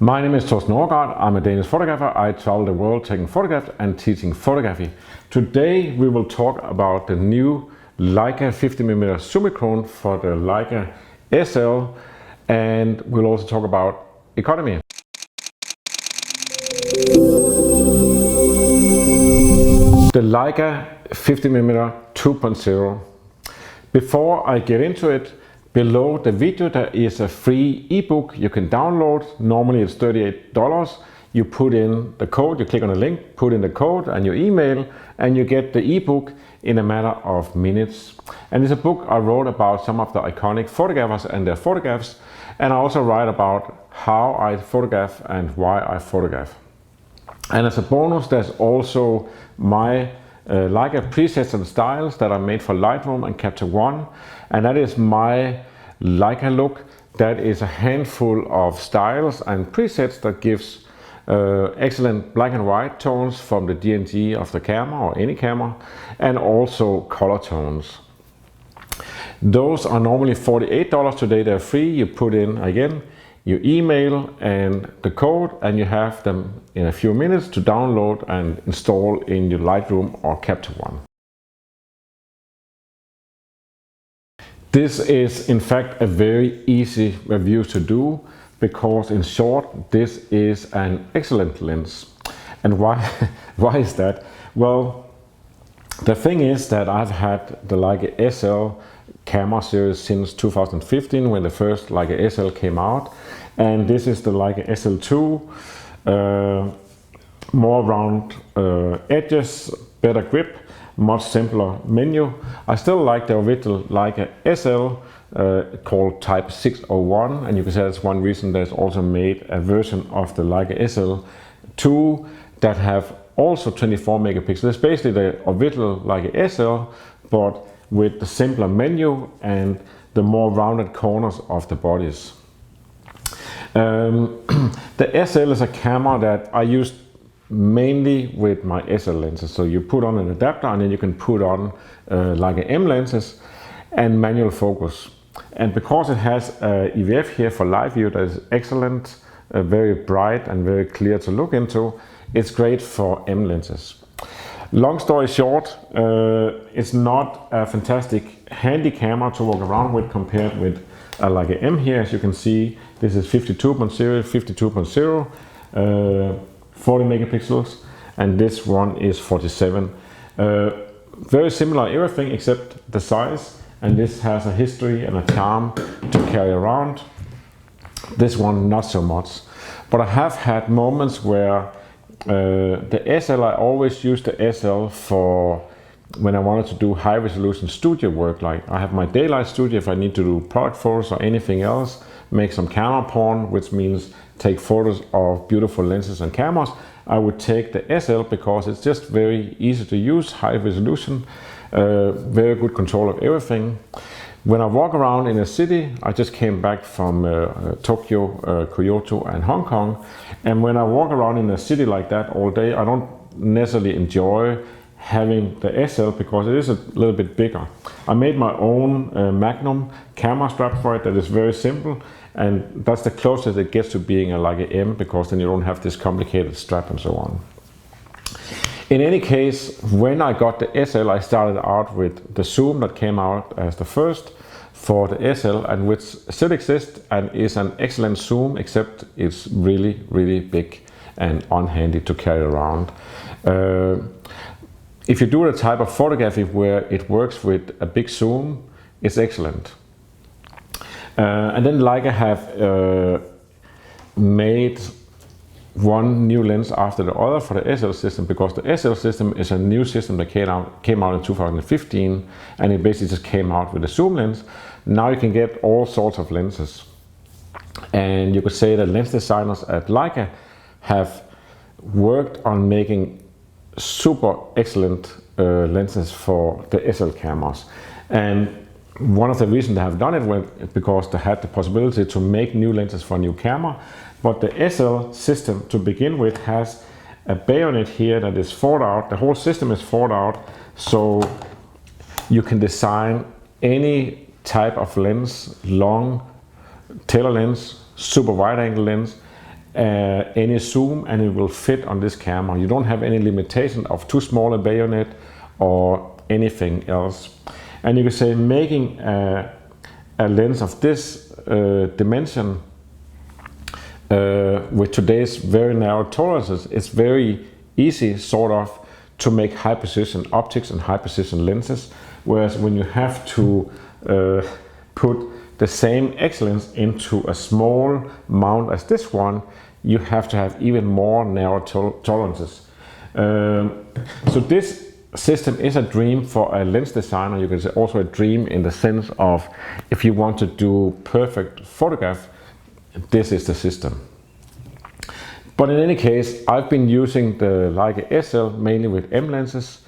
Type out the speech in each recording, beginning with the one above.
My name is Thorsten Overgaard. I'm a Danish photographer. I travel the world taking photographs and teaching photography. Today we will talk about the new Leica 50mm Summicron for the Leica SL, and we'll also talk about economy. The Leica 50mm 2.0. Before I get into it, below the video there is a free ebook you can download. Normally it's $38. You put in the code, you click on the link, put in the code and your email, and you get the ebook in a matter of minutes. And it's a book I wrote about some of the iconic photographers and their photographs, and I also write about how I photograph and why I photograph. And as a bonus, there's also my Leica presets and styles that are made for Lightroom and Capture One, and that is my Leica look. That is a handful of styles and presets that gives excellent black and white tones from the DNG of the camera or any camera, and also color tones. Those are normally $48. Today they're free. You put in again your email and the code, and you have them in a few minutes to download and install in your Lightroom or Capture One. This is in fact a very easy review to do, because in short this is an excellent lens. And why is that? Well, the thing is that I've had the Leica SL camera series since 2015, when the first Leica SL came out, and this is the Leica SL2, more round edges, better grip, much simpler menu. I still like the original Leica SL called Type 601, and you can say that's one reason there's also made a version of the Leica SL2 that have also 24 megapixels. It's basically the original Leica SL, but with the simpler menu and the more rounded corners of the bodies. The SL is a camera that I used mainly with my SL lenses. So you put on an adapter and then you can put on Leica M lenses and manual focus. And because it has EVF here for live view that is excellent, very bright and very clear to look into, it's great for M lenses. Long story short, it's not a fantastic handy camera to walk around with compared with a Leica M here. As you can see, this is 52.0, 52.0, 40 megapixels, and this one is 47. Very similar everything except the size, and this has a history and a charm to carry around. This one not so much, but I have had moments where the SL, I always use the SL for when I wanted to do high resolution studio work. Like I have my daylight studio, if I need to do product photos or anything else, make some camera porn, which means take photos of beautiful lenses and cameras, I would take the SL because it's just very easy to use, high resolution, very good control of everything. When I walk around in a city, I just came back from Tokyo, Kyoto and Hong Kong, and when I walk around in a city like that all day, I don't necessarily enjoy having the SL because it is a little bit bigger. I made my own Magnum camera strap for it that is very simple, and that's the closest it gets to being a Leica M, because then you don't have this complicated strap and so on. In any case, when I got the SL, I started out with the zoom that came out as the first for the SL, and which still exists and is an excellent zoom, except it's really, really big and unhandy to carry around. If you do the type of photography where it works with a big zoom, it's excellent. And then Leica have made one new lens after the other for the SL system, because the SL system is a new system that came out in 2015, and it basically just came out with a zoom lens. Now you can get all sorts of lenses, and you could say that lens designers at Leica have worked on making super excellent lenses for the SL cameras. And one of the reasons they have done it was because they had the possibility to make new lenses for a new camera. But the SL system to begin with has a bayonet here that is forward out. The whole system is forward out, so you can design any type of lens, long tailor lens, super wide angle lens, any zoom, and it will fit on this camera. You don't have any limitation of too small a bayonet or anything else. And you can say making a lens of this dimension with today's very narrow tolerances, it's very easy sort of to make high precision optics and high precision lenses, whereas when you have to put the same excellence into a small mount as this one, you have to have even more narrow tolerances. So this system is a dream for a lens designer. You can say also a dream in the sense of if you want to do perfect photograph, this is the system. But in any case, I've been using the Leica SL mainly with M lenses.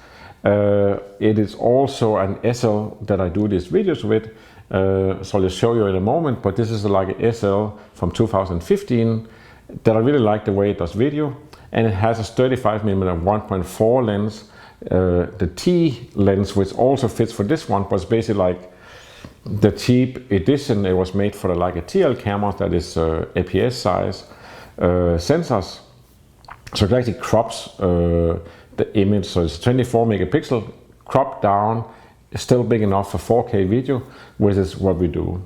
It is also an SL that I do these videos with, so I'll show you in a moment, but this is the Leica SL from 2015 that I really like the way it does video, and it has a 35mm 1.4 lens, the T lens, which also fits for this one, but it's basically like the cheap edition. It was made for the Leica TL cameras, that is APS size sensors, so it actually crops the image, so it's 24 megapixel cropped down, still big enough for 4K video, which is what we do.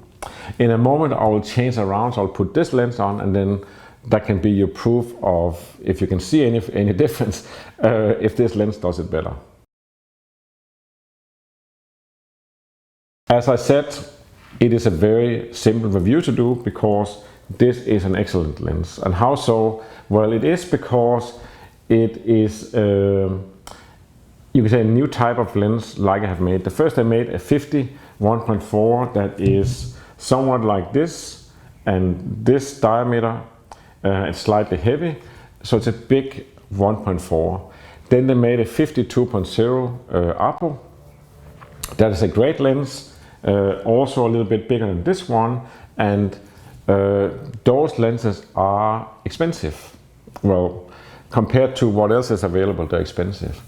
In a moment I will change around, so I'll put this lens on, and then that can be your proof of if you can see any difference, if this lens does it better. As I said, it is a very simple review to do because this is an excellent lens. And how so? Well, it is because it is, you can say, a new type of lens like I have made. The first I made a 50 1.4 that is somewhat like this, and this diameter, it's slightly heavy, so it's a big 1.4. Then they made a 52.0 Apo. That is a great lens, also a little bit bigger than this one, and those lenses are expensive. Well, compared to what else is available, they're expensive.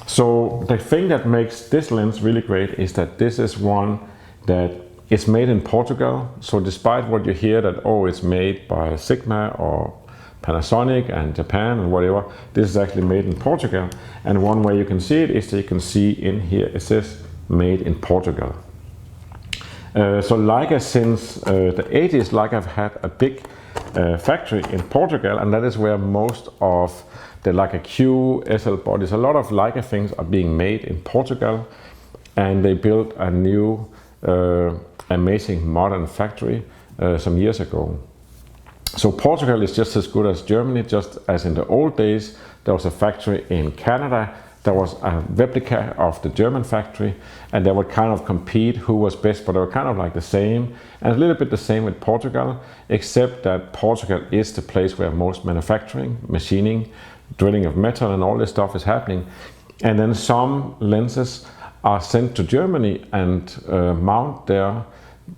So the thing that makes this lens really great is that this is one that is made in Portugal. So despite what you hear that, oh, it's made by Sigma or Panasonic and Japan and whatever, this is actually made in Portugal. And one way you can see it is that you can see in here it says made in Portugal. So Leica, since the 80s, Leica have had a big factory in Portugal, and that is where most of the Leica Q, SL bodies, a lot of Leica things are being made in Portugal, and they built a new amazing modern factory some years ago. So Portugal is just as good as Germany, just as in the old days. There was a factory in Canada that was a replica of the German factory, and they would kind of compete who was best, but they were kind of like the same, and a little bit the same with Portugal, except that Portugal is the place where most manufacturing, machining, drilling of metal and all this stuff is happening. And then some lenses are sent to Germany and mount there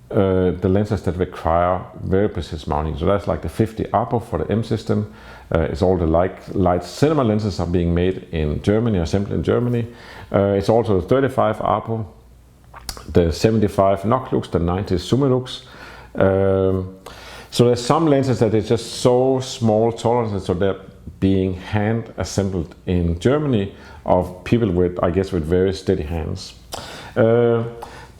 the lenses that require very precise mounting. So that's like the 50 Apo for the M system. It's all the light cinema lenses are being made in Germany, assembled in Germany. It's also the 35 Apo, the 75 Noclux, the 90 Summilux. So there's some lenses that are just so small tolerances, so they're being hand assembled in Germany of people with, I guess, with very steady hands.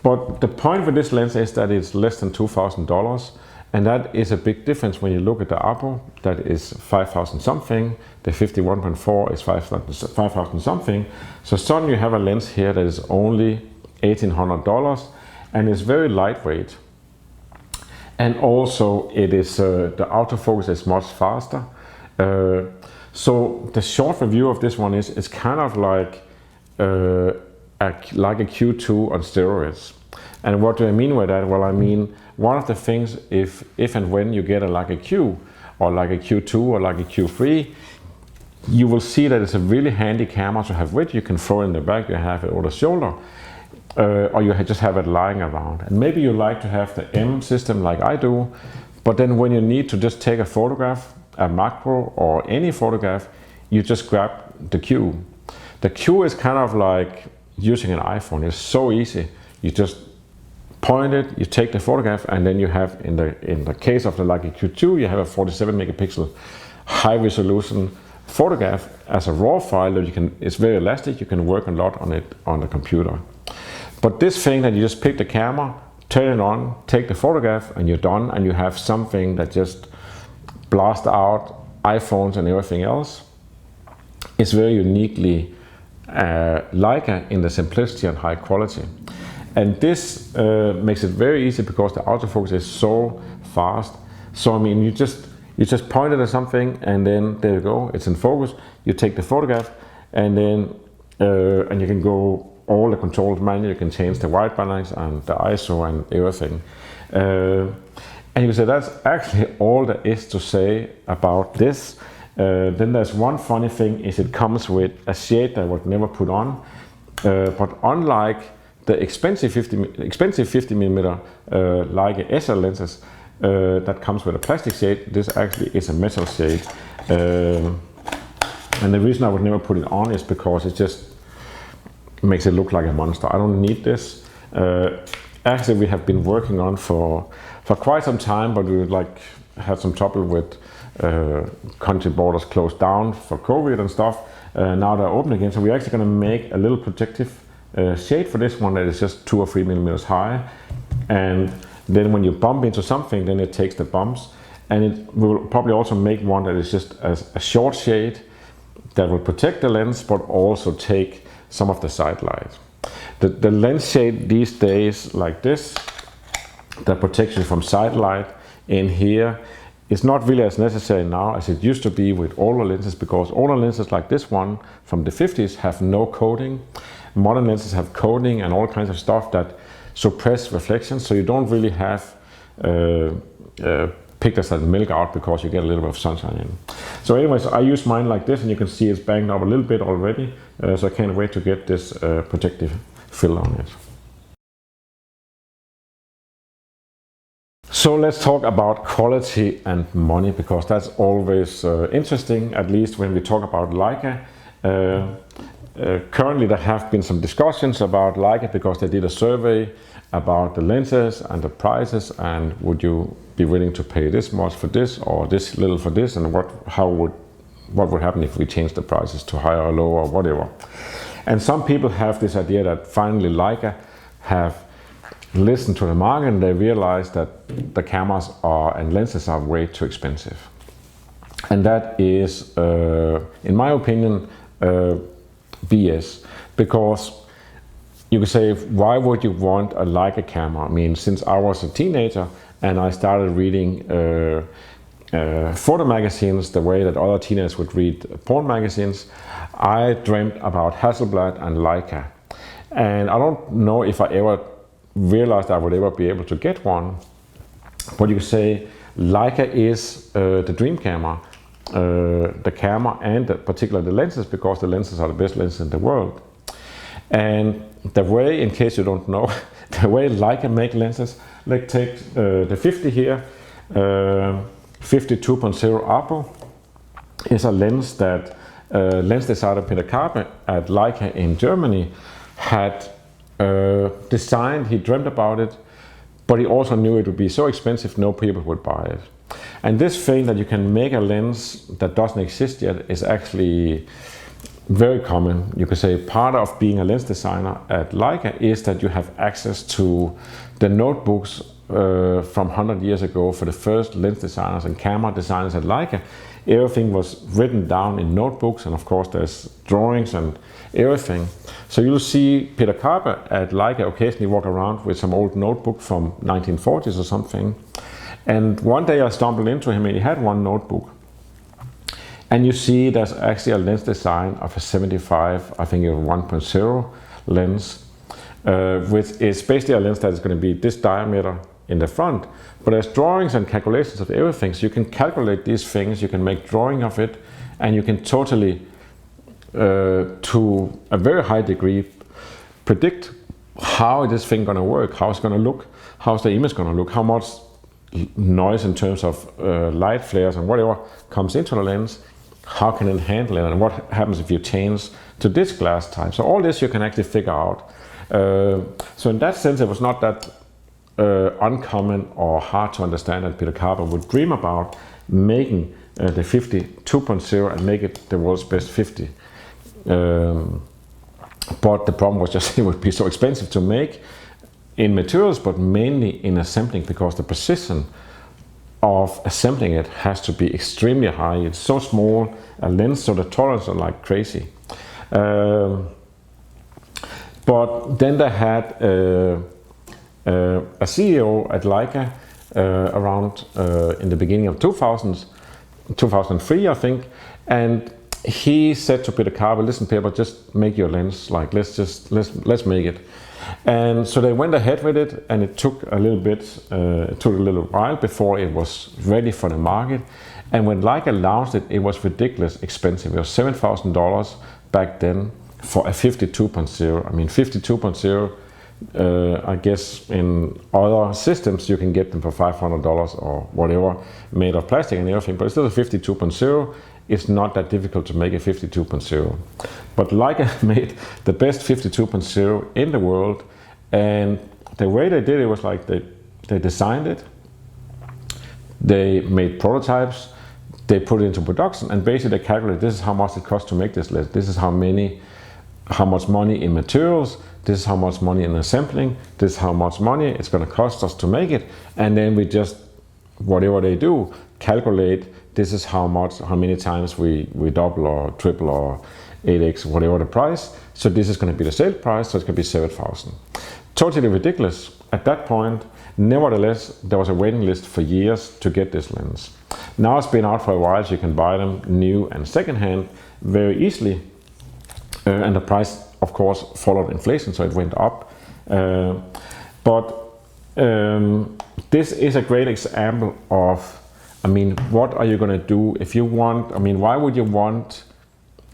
But the point with this lens is that it's less than $2,000, and that is a big difference when you look at the Apo, that is 5,000 something, the 51.4 is 5,000 something. So suddenly you have a lens here that is only $1,800 and is very lightweight. And also it is, the autofocus is much faster. So the short review of this one is, it's kind of like a Q2 on steroids. And what do I mean by that? Well, I mean, one of the things, if and when you get a Leica Q or like a Q2 or like a Q3, you will see that it's a really handy camera to have with. You can throw it in the bag, you have it over the shoulder, or you just have it lying around. And maybe you like to have the M system like I do, but then when you need to just take a photograph, a macro or any photograph, you just grab the Q. The Q is kind of like using an iPhone. It's so easy. You just point it, you take the photograph, and then you have, in the case of the Leica Q2, you have a 47 megapixel high resolution photograph as a raw file that it's very elastic, you can work a lot on it on the computer. But this thing that you just pick the camera, turn it on, take the photograph, and you're done, and you have something that just blasts out iPhones and everything else, is very uniquely Leica in the simplicity and high quality. And this makes it very easy because the autofocus is so fast. So I mean, you just point it at something, and then there you go, it's in focus. You take the photograph, and then and you can go all the controls manually. You can change the white balance and the ISO and everything. And you say that's actually all there is to say about this. Then there's one funny thing, is it comes with a shade that I would never put on. But unlike the expensive 50mm Leica SL lenses that comes with a plastic shade, this actually is a metal shade. And the reason I would never put it on is because it just makes it look like a monster. I don't need this. Actually, we have been working on for quite some time, but we had some trouble with country borders closed down for COVID and stuff. Now they're open again, so we're actually going to make a little protective shade for this one that is just 2 or 3 millimeters high. And then when you bump into something, then it takes the bumps. And we will probably also make one that is just a short shade that will protect the lens, but also take some of the side light. The lens shade these days, like this, the protection from side light in here, is not really as necessary now as it used to be with older lenses, because older lenses like this one from the 50s have no coating. Modern lenses have coating and all kinds of stuff that suppress reflections, so you don't really have pictures that milk out because you get a little bit of sunshine in. So anyways, I use mine like this, and you can see it's banged up a little bit already, so I can't wait to get this protective fill on it. So let's talk about quality and money, because that's always interesting, at least when we talk about Leica. Currently there have been some discussions about Leica because they did a survey about the lenses and the prices, and would you be willing to pay this much for this or this little for this, and what would happen if we change the prices to higher or lower or whatever. And some people have this idea that finally Leica have listened to the market, and they realize that the cameras and lenses are way too expensive. And that is, in my opinion, BS, because you could say, why would you want a Leica camera? I mean, since I was a teenager and I started reading photo magazines the way that other teenagers would read porn magazines, I dreamt about Hasselblad and Leica. And I don't know if I ever realized I would ever be able to get one, but you could say Leica is the dream camera. The camera and particularly the lenses, because the lenses are the best lenses in the world. And the way, in case you don't know, the way Leica make lenses, like take the 50 here, 52.0 Apo, is a lens that lens designer Peter Karpe at Leica in Germany had designed. He dreamt about it, but he also knew it would be so expensive no people would buy it. And this thing that you can make a lens that doesn't exist yet is actually very common. You could say part of being a lens designer at Leica is that you have access to the notebooks from 100 years ago for the first lens designers and camera designers at Leica. Everything was written down in notebooks, and of course there's drawings and everything. So you'll see Peter Karpe at Leica occasionally walk around with some old notebook from 1940s or something. And one day I stumbled into him and he had one notebook. And you see there's actually a lens design of a 75, I think a 1.0 lens, which is basically a lens that is going to be this diameter in the front. But there's drawings and calculations of everything. So you can calculate these things, you can make drawing of it, and you can totally, to a very high degree, predict how this thing going to work, how it's going to look, how's the image going to look, how much noise in terms of light flares and whatever comes into the lens, how can it handle it, and what happens if you change to this glass type. So all this you can actually figure out. So in that sense it was not that uncommon or hard to understand that Peter Carver would dream about making the 50 2.0 and make it the world's best 50. But the problem was just it would be so expensive to make in materials, but mainly in assembling, because the precision of assembling it has to be extremely high. It's so small a lens, so the tolerance are like crazy. But then they had a CEO at Leica around in the beginning of 2003, I think, and he said to Peter Carver, "Listen, Peter, just make your lens. Like, let's make it." And so they went ahead with it, and it took a little bit, it took a little while before it was ready for the market. And when Leica launched it, it was ridiculous expensive. It was $7,000 back then for a 50 2.0. I mean, 50 2.0. I guess in other systems you can get them for $500 or whatever, made of plastic and everything, but it's still a 50 2.0. It's not that difficult to make a 50 2.0. But Leica made the best 50 2.0 in the world, and the way they did it was like they designed it, they made prototypes, they put it into production, and basically they calculated this is how much it costs to make this lens, this is how much money in materials, this is how much money in assembling, this is how much money it's going to cost us to make it, and then we just, whatever they do, calculate this is how many times we double or triple or 8x, whatever the price. So this is going to be the sale price, so it's going to be 7,000. Totally ridiculous at that point. Nevertheless, there was a waiting list for years to get this lens. Now it's been out for a while, so you can buy them new and secondhand very easily. And the price, of course, followed inflation, so it went up. This is a great example of, I mean, what are you going to do if you want, I mean, why would you want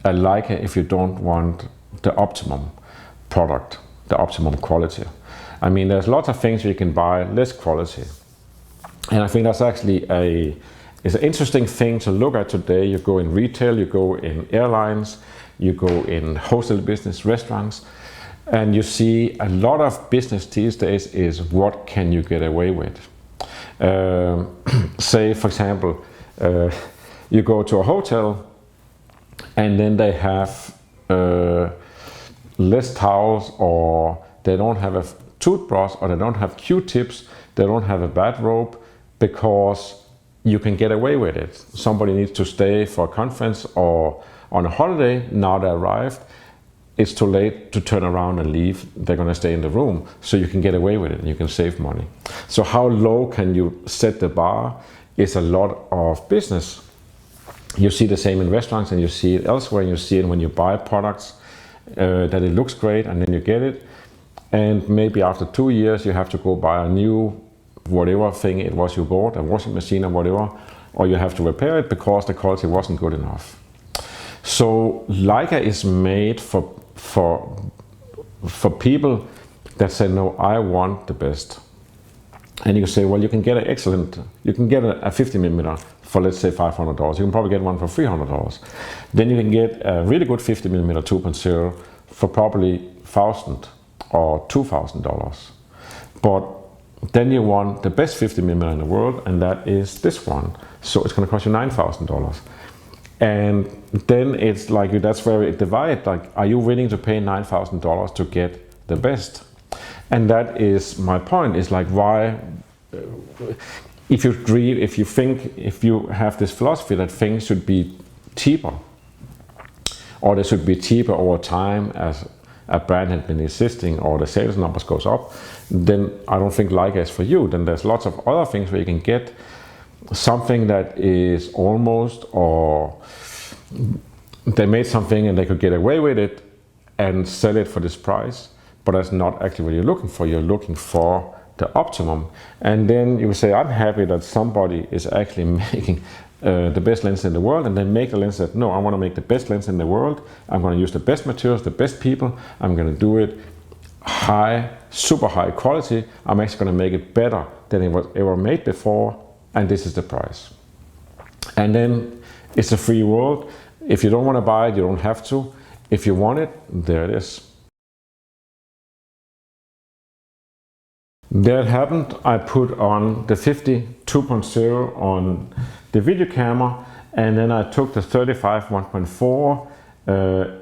a Leica if you don't want the optimum product, the optimum quality? I mean, there's lots of things you can buy less quality. And I think that's actually it's an interesting thing to look at today. You go in retail, you go in airlines, you go in wholesale business, restaurants, and you see a lot of business these days is what can you get away with? Say, for example, you go to a hotel and then they have less towels, or they don't have a toothbrush, or they don't have Q-tips, they don't have a bathrobe, because you can get away with it. Somebody needs to stay for a conference or on a holiday, now they arrived, it's too late to turn around and leave, they're going to stay in the room, so you can get away with it and you can save money. So how low can you set the bar is a lot of business. You see the same in restaurants, and you see it elsewhere, and you see it when you buy products, that it looks great, and then you get it, and maybe after 2 years you have to go buy a new whatever thing it was you bought, a washing machine or whatever, or you have to repair it because the quality wasn't good enough. So Leica is made for people that say, no, I want the best. And you say, well, you can get an excellent, you can get a 50mm for, let's say, $500. You can probably get one for $300. Then you can get a really good 50mm 2.0 for probably $1,000 or $2,000. But then you want the best 50mm in the world, and that is this one. So it's going to cost you $9,000. And then it's like, that's where it divides. Like, are you willing to pay $9,000 to get the best? And that is my point, is like, why, if you have this philosophy that things should be cheaper, or they should be cheaper over time as a brand has been existing, or the sales numbers goes up, then I don't think Leica is for you. Then there's lots of other things where you can get something that is almost, or they made something and they could get away with it and sell it for this price, but that's not actually what you're looking for. You're looking for the optimum. And then you say, I'm happy that somebody is actually making the best lens in the world, and then make the lens that, no, I want to make the best lens in the world. I'm going to use the best materials, the best people. I'm going to do it high, super high quality. I'm actually going to make it better than it was ever made before, and this is the price. And then it's a free world. If you don't want to buy it, you don't have to. If you want it, there it is. That happened. I put on the 50 2.0 on the video camera, and then I took the 35 1.4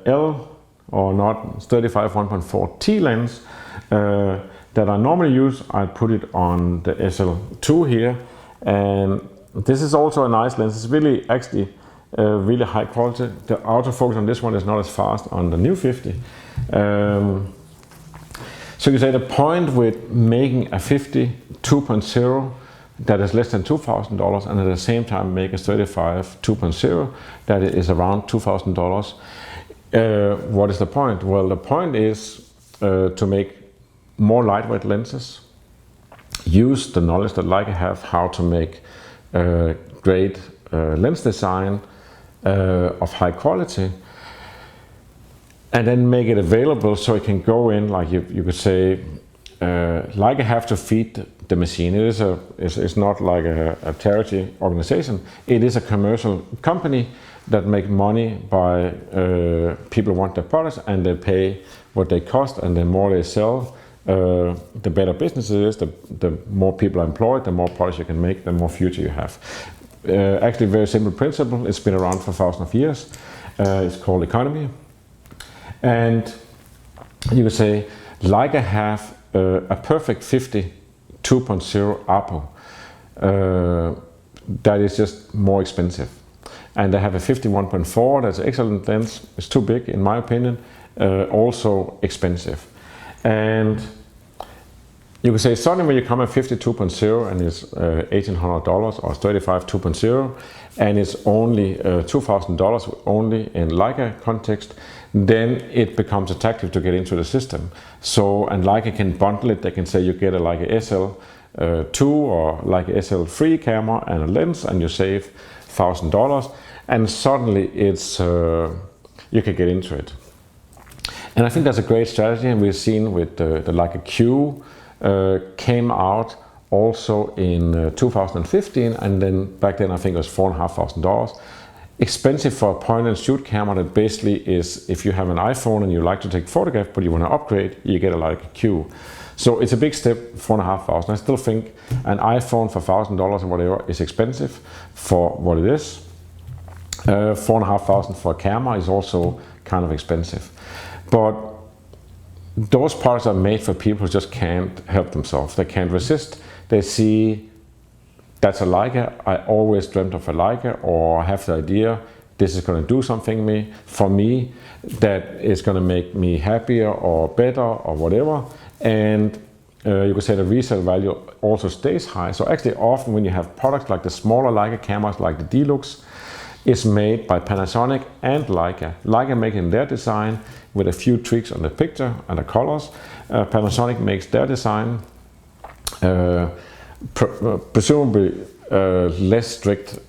L, or not 35 1.4 T lens that I normally use. I put it on the SL2 here, and this is also a nice lens. It's really actually really high quality. The autofocus on this one is not as fast on the new 50. So you say the point with making a 50 2.0 that is less than $2,000 and at the same time make a 35 2.0 that is around $2,000. What is the point? Well, the point is to make more lightweight lenses, use the knowledge that Leica have how to make great lens design of high quality, and then make it available so it can go in, like you could say, Leica have to feed the machine. It's not like a charity organization. It is a commercial company that make money by people want their products and they pay what they cost, and the more they sell, the better business it is, the more people are employed, the more products you can make, the more future you have. Actually, very simple principle. It's been around for thousands of years. It's called economy. And you could say Leica have a perfect 50 2.0 Apo that is just more expensive. And they have a 51.4 that's an excellent lens. It's too big in my opinion, also expensive. And you could say suddenly when you come at 50 2.0 and it's $1,800 or 35 2.0 and it's only $2,000 only in Leica context, then it becomes attractive to get into the system. So, and Leica can bundle it. They can say you get a Leica SL2 or Leica SL3 camera and a lens, and you save $1,000, and suddenly it's you can get into it. And I think that's a great strategy, and we've seen with the Leica Q came out also in 2015, and then back then I think it was $4,500. Expensive for a point and shoot camera that basically is, if you have an iPhone and you like to take photograph but you want to upgrade, you get a Leica Q. So it's a big step, $4,500. I still think an iPhone for $1,000 or whatever is expensive for what it is. $4,500 for a camera is also kind of expensive. But those products are made for people who just can't help themselves. They can't resist. They see that's a Leica. I always dreamt of a Leica, or I have the idea this is going to do something for me that is going to make me happier or better or whatever. And you could say the resale value also stays high. So actually often when you have products like the smaller Leica cameras like the Deluxe, is made by Panasonic and Leica. Leica making their design with a few tweaks on the picture and the colors. Panasonic makes their design, presumably less strict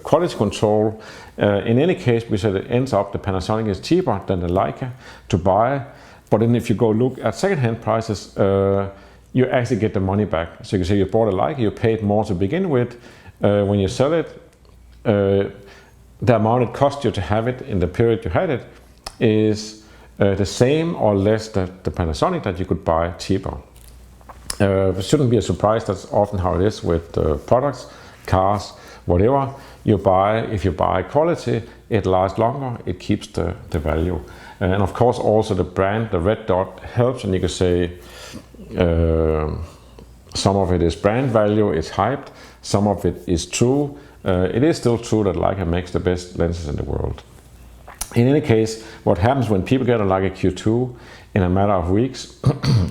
quality control. In any case, we said it ends up the Panasonic is cheaper than the Leica to buy. But then if you go look at second-hand prices, you actually get the money back. So you can say you bought a Leica, you paid more to begin with. When you sell it, the amount it cost you to have it in the period you had it is the same or less than the Panasonic that you could buy cheaper. It shouldn't be a surprise. That's often how it is with products, cars, whatever you buy. If you buy quality, it lasts longer, it keeps the value. And of course also the brand, the red dot helps, and you can say some of it is brand value, it's hyped, some of it is true. It is still true that Leica makes the best lenses in the world. In any case, what happens when people get a Leica Q2 in a matter of weeks,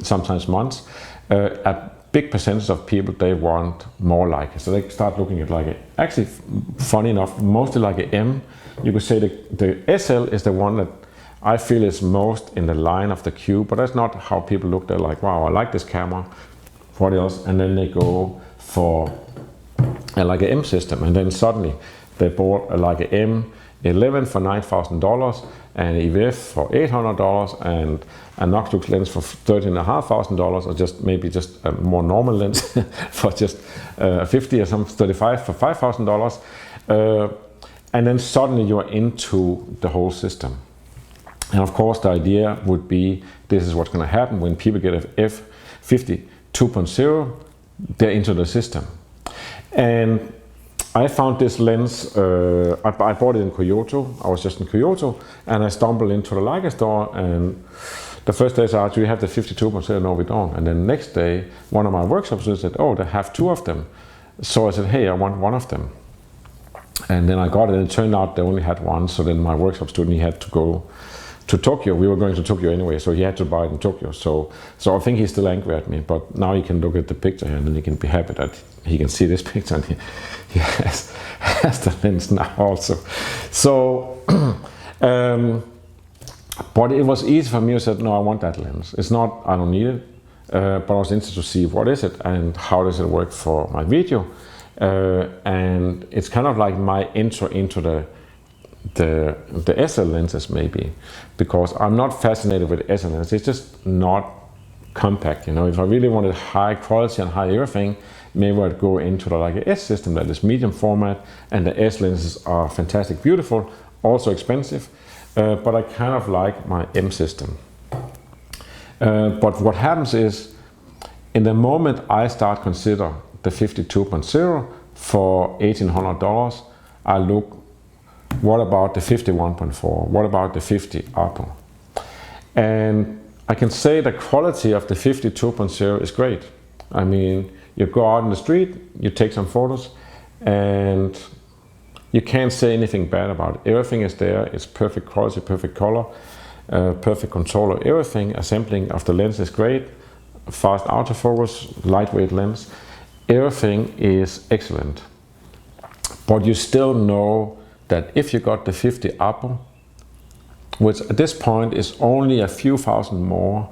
sometimes months, a big percentage of people, they want more Leica. So they start looking at Leica. Actually, funny enough, mostly Leica M. You could say the SL is the one that I feel is most in the line of the Q, but that's not how people look. They're like, wow, I like this camera, what else? And then they go for a Leica M system, and then suddenly they bought a Leica M11 for $9,000, and EVF for $800, and a Noctux lens for $13,500, or just maybe just a more normal lens for just 50 or some 35 for $5,000, and then suddenly you are into the whole system. And of course the idea would be this is what's going to happen when people get a F50 2.0, they're into the system. And I found this lens, I bought it in Kyoto. I was just in Kyoto, and I stumbled into the Leica store, and the first day I said, do you have the 52.0? No, we don't. And then the next day, one of my workshop students said, oh, they have 2 of them. So I said, hey, I want 1 of them. And then I got it, and it turned out they only had 1. So then my workshop student, he had to go to Tokyo. We were going to Tokyo anyway, so he had to buy it in Tokyo. So I think he's still angry at me, but now he can look at the picture here, and then he can be happy that he can see this picture, and he has the lens now also. So, but it was easy for me to say, no, I want that lens. It's not, I don't need it, but I was interested to see what is it and how does it work for my video. And it's kind of like my intro into the SL lenses maybe, because I'm not fascinated with SL lenses. It's just not compact, you know. If I really wanted high quality and high everything, maybe I'd go into the Leica S system that is medium format, and the S lenses are fantastic, beautiful, also expensive, but I kind of like my M system. But what happens is, in the moment I start consider the 52.0 for $1,800, I look, what about the 51.4? What about the 50 Apo? And I can say the quality of the 52.0 is great. I mean, you go out in the street, you take some photos, and you can't say anything bad about it. Everything is there. It's perfect quality, perfect color, perfect control of everything. Assembling of the lens is great. Fast autofocus, lightweight lens. Everything is excellent. But you still know that if you got the 50 Apo, which at this point is only a few thousand more,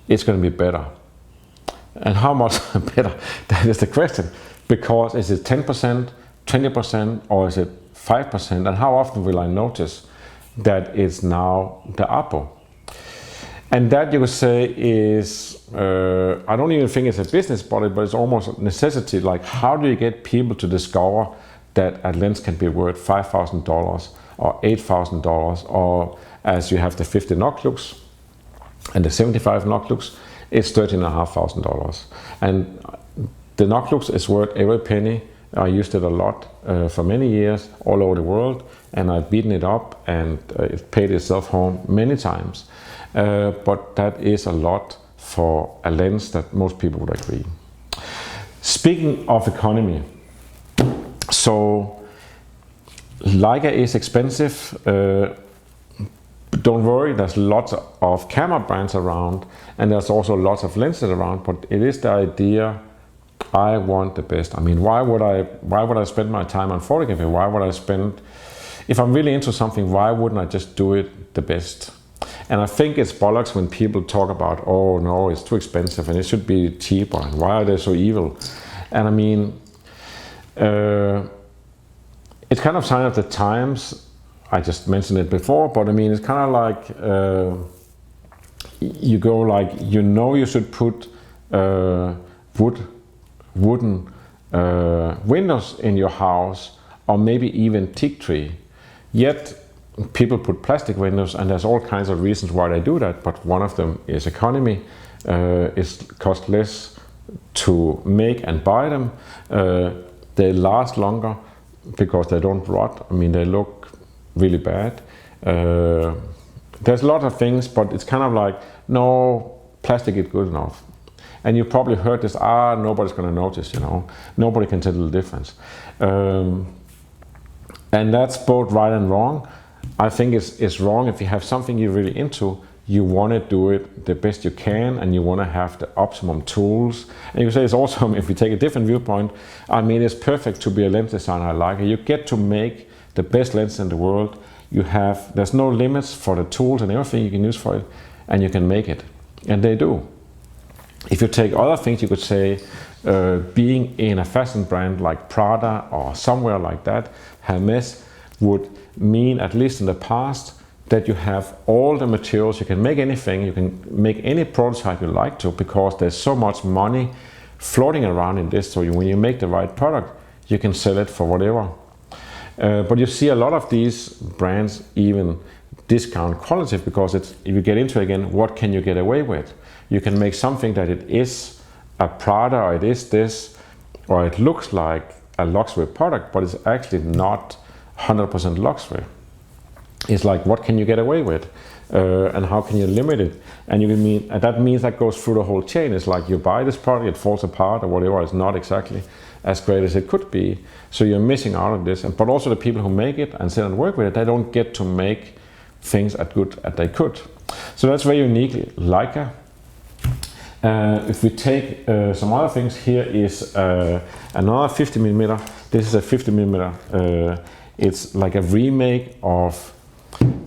it's going to be better. And how much better? That is the question. Because is it 10%, 20%, or is it 5%? And how often will I notice that it's now the Apo? And that, you could say, is, I don't even think it's a business model, but it's almost a necessity. Like, how do you get people to discover that a lens can be worth $5,000 or $8,000, or as you have the 50 Noclux and the 75 Noclux, it's $13,500. And the Noclux is worth every penny. I used it a lot for many years all over the world, and I've beaten it up, and it paid itself home many times. But that is a lot for a lens that most people would agree. Speaking of economy, so Leica is expensive. Don't worry, there's lots of camera brands around, and there's also lots of lenses around, but it is the idea, I want the best. I mean, why would I spend my time on photography? Why would I spend, if I'm really into something, why wouldn't I just do it the best? And I think it's bollocks when people talk about, oh no, it's too expensive and it should be cheaper, and why are they so evil? And I mean, it's kind of sign of the times. I just mentioned it before, but I mean, it's kind of like, you go like, you know, you should put wooden windows in your house, or maybe even teak tree. Yet people put plastic windows, and there's all kinds of reasons why they do that, but one of them is economy. It costs less to make and buy them. They last longer because they don't rot. I mean, they look really bad. There's a lot of things, but it's kind of like, no, plastic is good enough. And you probably heard this, nobody's going to notice, you know. Nobody can tell the difference. And that's both right and wrong. I think it's wrong if you have something you're really into, you want to do it the best you can, and you want to have the optimum tools. And you say it's also, if we take a different viewpoint, I mean, it's perfect to be a lens designer like it. You get to make the best lens in the world. There's no limits for the tools and everything you can use for it, and you can make it. And they do. If you take other things, you could say, being in a fashion brand like Prada or somewhere like that, Hermes, would mean, at least in the past, that you have all the materials, you can make anything, you can make any prototype you like to, because there's so much money floating around in this, so when you make the right product, you can sell it for whatever. But you see a lot of these brands even discount quality, because if you get into it again, what can you get away with? You can make something that it is a Prada, or it is this, or it looks like a luxury product, but it's actually not 100% luxury. It's like, what can you get away with, and how can you limit it? And and that means that goes through the whole chain. It's like you buy this product, it falls apart or whatever. It's not exactly as great as it could be. So you're missing out on this. But also the people who make it and sit and work with it, they don't get to make things as good as they could. So that's very uniquely Leica. If we take some other things, here is another 50mm. This is a 50mm. It's like a remake of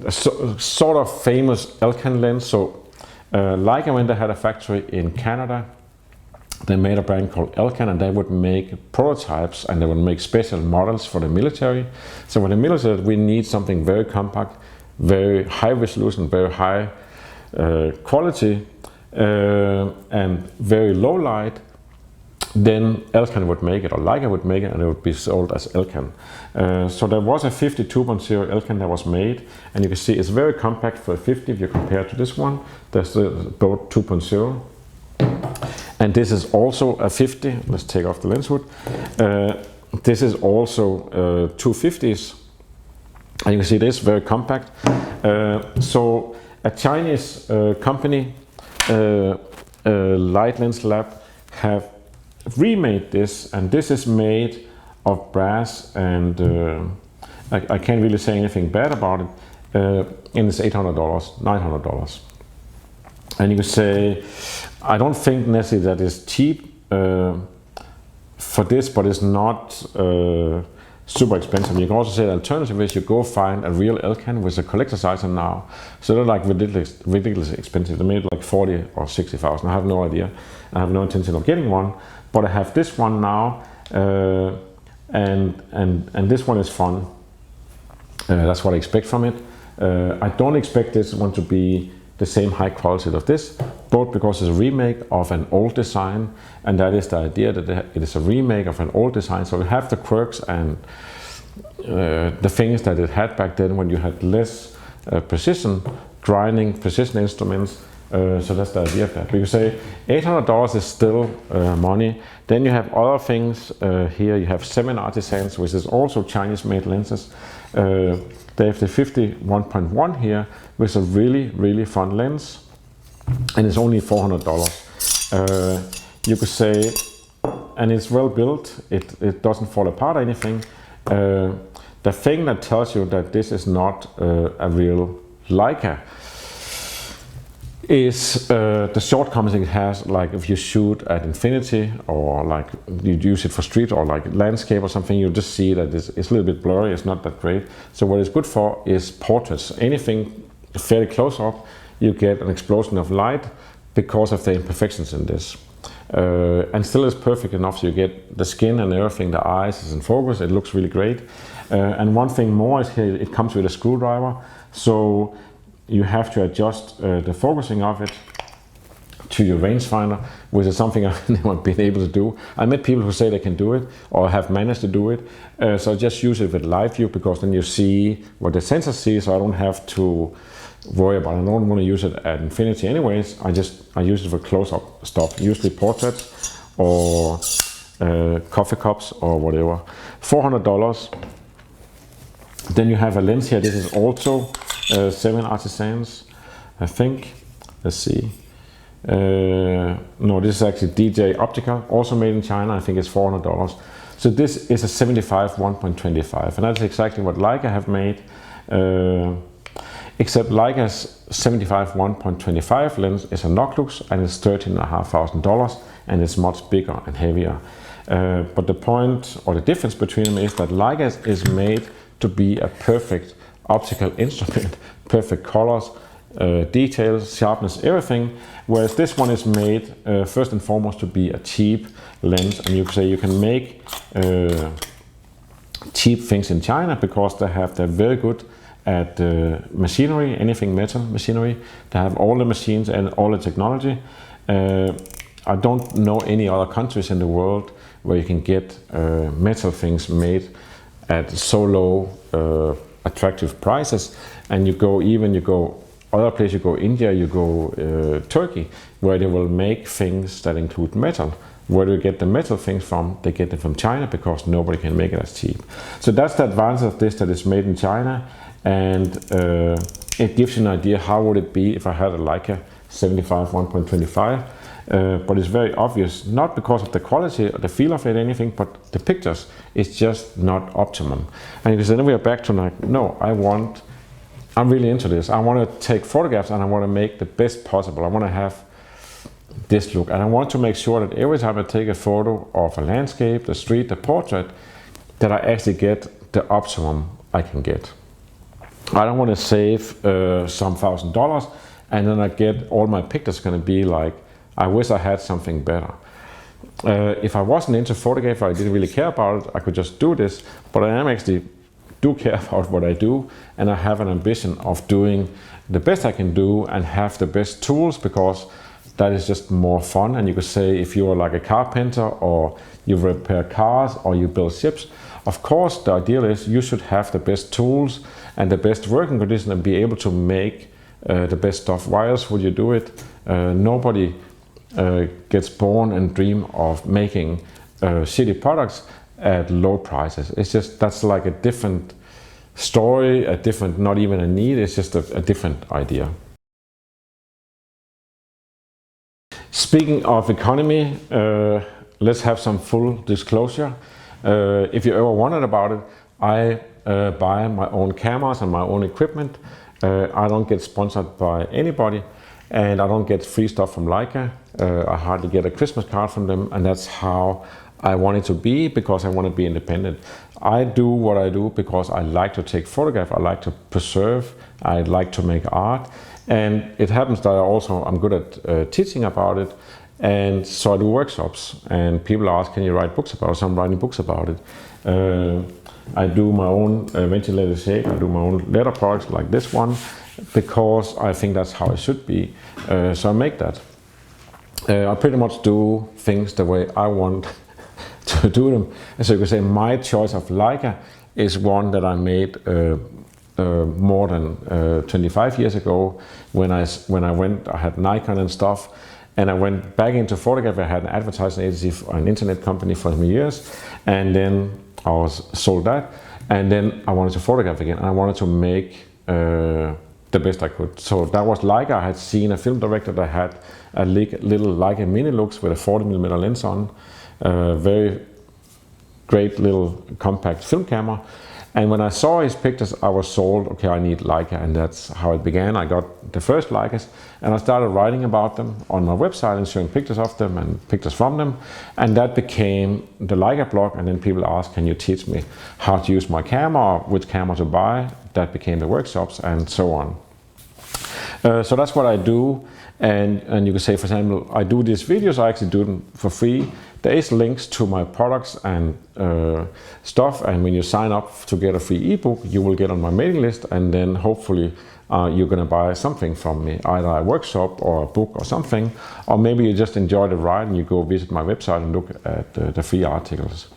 a sort of famous ELCAN lens. So Leica, when they had a factory in Canada, they made a brand called ELCAN, and they would make prototypes and they would make special models for the military. So when the military said, we need something very compact, very high resolution, very high quality, and very low light, then ELCAN would make it, or Leica would make it, and it would be sold as ELCAN. So there was a 52.0 ELCAN that was made, and you can see it's very compact for a 50 if you compare to this one. There's both 2.0. And this is also a 50. Let's take off the lens hood. This is also 250s. And you can see this, very compact. So a Chinese company, Light Lens Lab, have remade this, and this is made of brass, and I can't really say anything bad about it. And it's $800, $900. And you can say, I don't think necessarily that is cheap for this, but it's not super expensive. You can also say the alternative is you go find a real ELCAN with a collector's item now. So they're like ridiculously expensive. They made like 40 or 60,000. I have no idea. I have no intention of getting one, but I have this one now, and this one is fun. That's what I expect from it. I don't expect this one to be the same high quality of this, both because it's a remake of an old design, and that is the idea, that it is a remake of an old design. So we have the quirks and the things that it had back then when you had less precision, grinding, precision instruments. So that's the idea of that. But you say $800 is still money. Then you have other things here. You have 7artisan, which is also Chinese-made lenses. They have the 51.1 here, with a really, really fun lens, and it's only $400. You could say, and it's well built. It doesn't fall apart or anything. The thing that tells you that this is not a real Leica is the shortcomings it has. Like if you shoot at infinity, or like you use it for street or like landscape or something, you just see that it's a little bit blurry. It's not that great. So what it's good for is portraits. Anything fairly close up, you get an explosion of light because of the imperfections in this. And still is perfect enough, so you get the skin and everything, the eyes is in focus. It looks really great. And one thing more is here, it comes with a screwdriver. So you have to adjust the focusing of it to your rangefinder, which is something I've never been able to do. I met people who say they can do it or have managed to do it. So I just use it with live view, because then you see what the sensor sees, so I don't have to worry about it. I don't want to use it at infinity anyways. I use it for close-up stuff, usually portraits or coffee cups or whatever. $400. Then you have a lens here. This is also 7artisan, I think. Let's see. No, this is actually DJ Optical, also made in China. I think it's $400. So this is a 75 1.25, and that's exactly what Leica have made. Except Leica's 75 1.25 lens is a Noclux, and it's $13,500, and it's much bigger and heavier. But the point, or the difference between them, is that Leica is made to be a perfect optical instrument, perfect colors, details, sharpness, everything, whereas this one is made first and foremost to be a cheap lens. And you can say you can make cheap things in China because they're very good at machinery, anything metal machinery. They have all the machines and all the technology. I don't know any other countries in the world where you can get metal things made at so low attractive prices. And you go other place you go, India, you go Turkey, where they will make things that include metal. Where do you get the metal things from? They get them from China because nobody can make it as cheap. So that's the advantage of this, that it's made in China, and it gives you an idea how would it be if I had a Leica 75 1.25. But it's very obvious, not because of the quality or the feel of it or anything, but the pictures is just not optimum. And you can say, then we are back to like, no, I'm really into this. I want to take photographs and I want to make the best possible. I want to have this look, and I want to make sure that every time I take a photo of a landscape, the street, the portrait, that I actually get the optimum I can get. I don't want to save some $1,000 and then I get all my pictures going to be like, I wish I had something better. If I wasn't into photography, I didn't really care about it, I could just do this, but I am actually do care about what I do, and I have an ambition of doing the best I can do and have the best tools, because that is just more fun. And you could say, if you are like a carpenter or you repair cars or you build ships, of course the ideal is you should have the best tools and the best working conditions and be able to make the best stuff. Why else would you do it? Nobody gets born and dream of making shitty products at low prices. It's just, that's like a different story, a different, not even a need, it's just a different idea. Speaking of economy, let's have some full disclosure. If you ever wondered about it, I buy my own cameras and my own equipment. I don't get sponsored by anybody, and I don't get free stuff from Leica. I hardly get a Christmas card from them, and that's how I want it to be, because I want to be independent. I do what I do because I like to take photographs, I like to preserve, I like to make art, and it happens that I'm good at teaching about it, and so I do workshops, and people ask, can you write books about it? So I'm writing books about it. I do my own ventilated shake, I do my own leather products like this one, because I think that's how it should be, so I make that. I pretty much do things the way I want to do them. And so you can say my choice of Leica is one that I made more than 25 years ago, when I had Nikon and stuff, and I went back into photography. I had an advertising agency for an internet company for some years, and then I was sold that, and then I wanted to photograph again, and I wanted to make the best I could. So that was Leica. I had seen a film director that had a little Leica Mini Lux with a 40mm lens on, very great little compact film camera. And when I saw his pictures, I was sold, okay, I need Leica, and that's how it began. I got the first Leicas, and I started writing about them on my website and showing pictures of them and pictures from them, and that became the Leica blog. And then people asked, can you teach me how to use my camera, which camera to buy? That became the workshops, and so on. So that's what I do. And you can say, for example, I do these videos, I actually do them for free. There is links to my products and stuff, and when you sign up to get a free ebook, you will get on my mailing list, and then hopefully you're going to buy something from me, either a workshop or a book or something, or maybe you just enjoy the ride and you go visit my website and look at the free articles.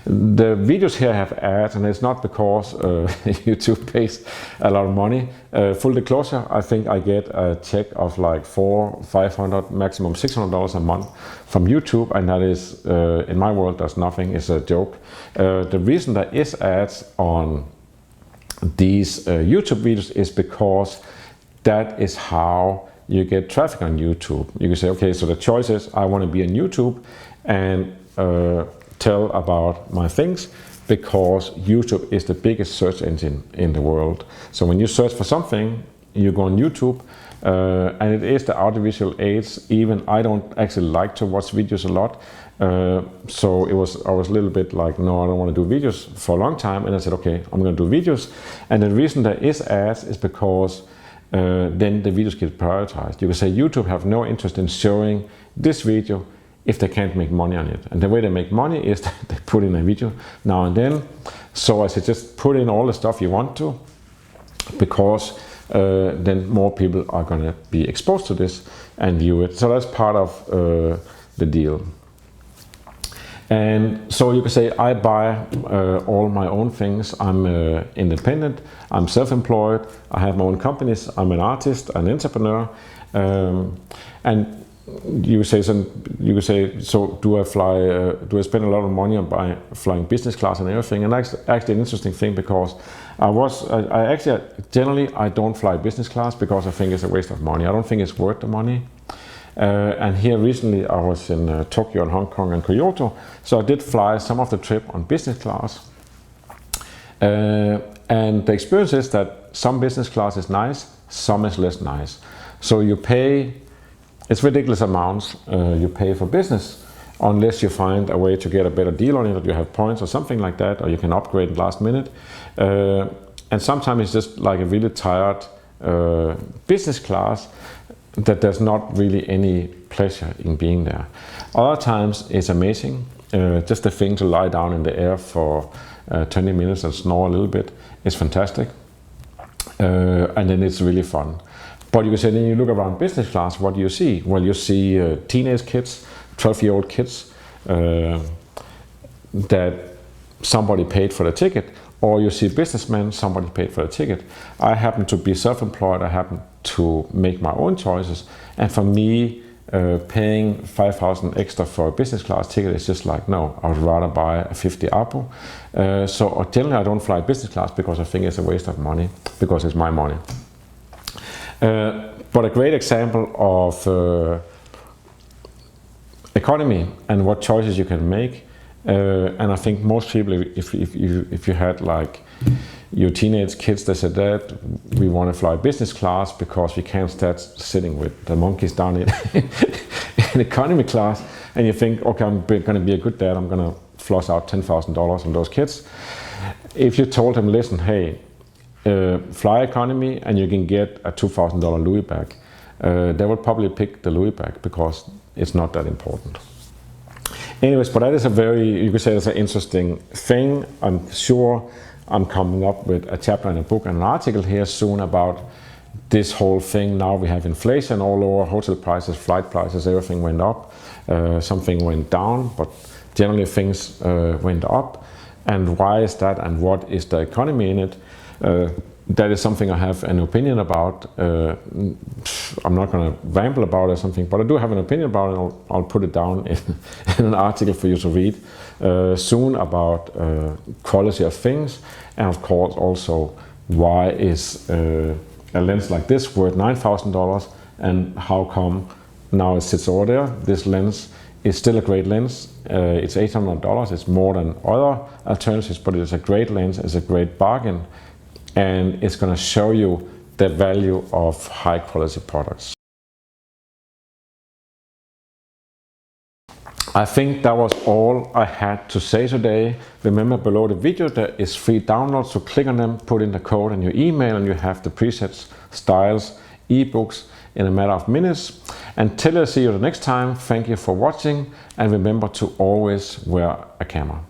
The videos here have ads, and it's not because YouTube pays a lot of money. Full disclosure, I think I get a check of like $400, $500, maximum $600 a month from YouTube, and that is, in my world, that's nothing, it's a joke. The reason there is ads on these YouTube videos is because that is how you get traffic on YouTube. You can say, okay, so the choice is, I want to be on YouTube and tell about my things, because YouTube is the biggest search engine in the world. So when you search for something, you go on YouTube, and it is the audiovisual age. Even I don't actually like to watch videos a lot, so I was a little bit like, no, I don't want to do videos for a long time, and I said, okay, I'm going to do videos. And the reason there is ads is because then the videos get prioritized. You can say YouTube have no interest in showing this video if they can't make money on it. And the way they make money is that they put in a video now and then. So I said, just put in all the stuff you want to, because then more people are going to be exposed to this and view it. So that's part of the deal. And so you can say I buy all my own things. I'm independent, I'm self-employed, I have my own companies, I'm an artist, an entrepreneur, and you could say, so do I fly? Do I spend a lot of money on flying business class and everything? And that's actually an interesting thing, because generally I don't fly business class because I think it's a waste of money. I don't think it's worth the money. And here recently I was in Tokyo and Hong Kong and Kyoto, so I did fly some of the trip on business class. And the experience is that some business class is nice, some is less nice. So you pay, it's ridiculous amounts you pay for business, unless you find a way to get a better deal on it, or you have points or something like that, or you can upgrade last minute. And sometimes it's just like a really tired business class that there's not really any pleasure in being there. Other times it's amazing, just the thing to lie down in the air for 20 minutes and snore a little bit is fantastic, and then it's really fun. But you can say, then you look around business class, what do you see? Well, you see teenage kids, 12-year-old kids that somebody paid for the ticket, or you see businessmen, somebody paid for the ticket. I happen to be self-employed, I happen to make my own choices, and for me, paying 5,000 extra for a business class ticket is just like, no, I would rather buy a 50 Apo. So generally I don't fly business class because I think it's a waste of money, because it's my money. But a great example of economy and what choices you can make, and I think most people, if you had like your teenage kids that said that we want to fly business class because we can't start sitting with the monkeys down in economy class, and you think, okay, I'm going to be a good dad, I'm going to flush out $10,000 on those kids. If you told them, listen, hey, fly economy and you can get a $2,000 Louis bag, they will probably pick the Louis bag because it's not that important. Anyways, but that is a very, you could say that's an interesting thing. I'm sure I'm coming up with a chapter in a book and an article here soon about this whole thing. Now we have inflation all over, hotel prices, flight prices, everything went up. Something went down, but generally things went up. And why is that, and what is the economy in it? That is something I have an opinion about. I'm not going to ramble about it or something, but I do have an opinion about it, and I'll put it down in an article for you to read soon about quality of things, and of course also why is a lens like this worth $9,000 and how come now it sits over there. This lens is still a great lens. It's $800, it's more than other alternatives, but it's a great lens, it's a great bargain, and it's going to show you the value of high quality products. I think that was all I had to say today. Remember, below the video there is free downloads, so click on them, put in the code in your email, and you have the presets, styles, ebooks in a matter of minutes. Until I see you the next time, thank you for watching, and remember to always wear a camera.